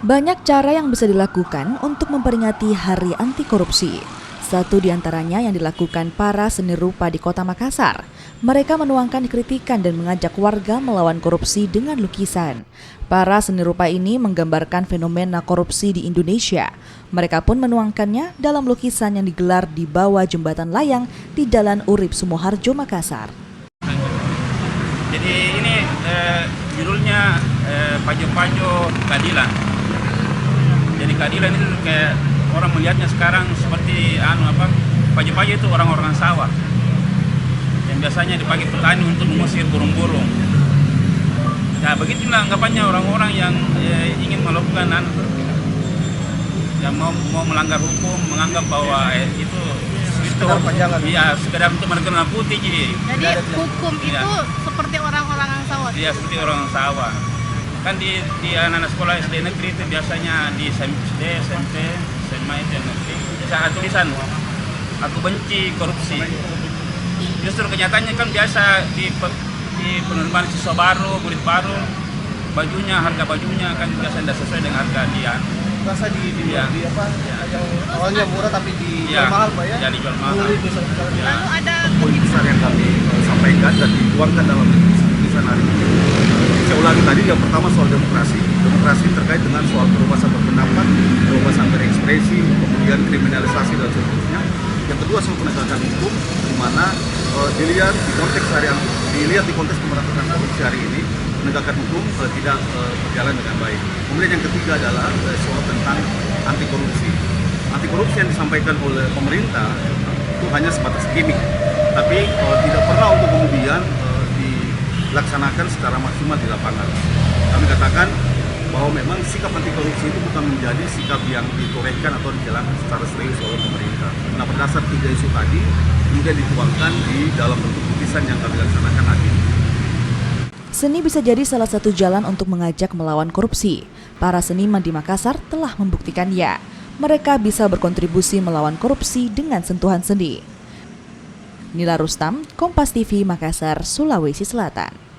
Banyak cara yang bisa dilakukan untuk memperingati Hari Anti Korupsi. Satu di antaranya yang dilakukan para seni rupa di Kota Makassar. Mereka menuangkan kritikan dan mengajak warga melawan korupsi dengan lukisan. Para seni rupa ini menggambarkan fenomena korupsi di Indonesia. Mereka pun menuangkannya dalam lukisan yang digelar di bawah jembatan layang di Jalan Urip Sumoharjo, Makassar. Jadi ini judulnya Pajo-Pajo Keadilan. Jadi keadilan itu kayak orang melihatnya sekarang seperti pajo-pajo itu orang-orang sawah yang biasanya dipakai petani untuk mengusir burung-burung. Nah, begitulah anggapannya orang-orang yang ingin melakukan yang mau melanggar hukum, menganggap bahwa itu ya sekedar untuk menekan putih. Jadi hukum itu seperti orang-orang sawah. Iya, seperti orang sawah. Kan di anak-anak sekolah SD negeri itu biasanya di SD, SMP, SMA itu yang negeri. Saat tulisan, aku benci korupsi. Justru kenyataannya kan biasa di penerimaan siswa baru, murid baru, harga bajunya kan biasa tidak sesuai dengan harga dia. Rasa yang awalnya murah tapi dijual mahal, Pak ya? Ya, dijual mahal. Lalu ada Poin besar yang kami sampaikan dan dituangkan dalam tulisan hari ini. Saya ulangi tadi, yang pertama soal demokrasi. Demokrasi terkait dengan soal kebebasan berpendapat, kebebasan berekspresi, kemudian kriminalisasi dan seterusnya. Yang kedua soal penegakan hukum, di mana dilihat di konteks pemberantasan korupsi hari ini, penegakan hukum tidak berjalan dengan baik. Kemudian yang ketiga adalah soal tentang anti korupsi. Anti korupsi yang disampaikan oleh pemerintah itu hanya sebatas gimmick, tapi tidak pernah untuk kemudian dilaksanakan secara maksimal di lapangan. Kami katakan bahwa memang sikap anti korupsi itu bukan menjadi sikap yang ditorehkan atau dijalankan secara serius oleh pemerintah. Nah, berdasar 3 isu tadi kemudian dituangkan di dalam bentuk lukisan yang kami laksanakan hari ini. Seni bisa jadi salah satu jalan untuk mengajak melawan korupsi. Para seniman di Makassar telah membuktikannya. Mereka bisa berkontribusi melawan korupsi dengan sentuhan seni. Nila Rustam, Kompas TV, Makassar, Sulawesi Selatan.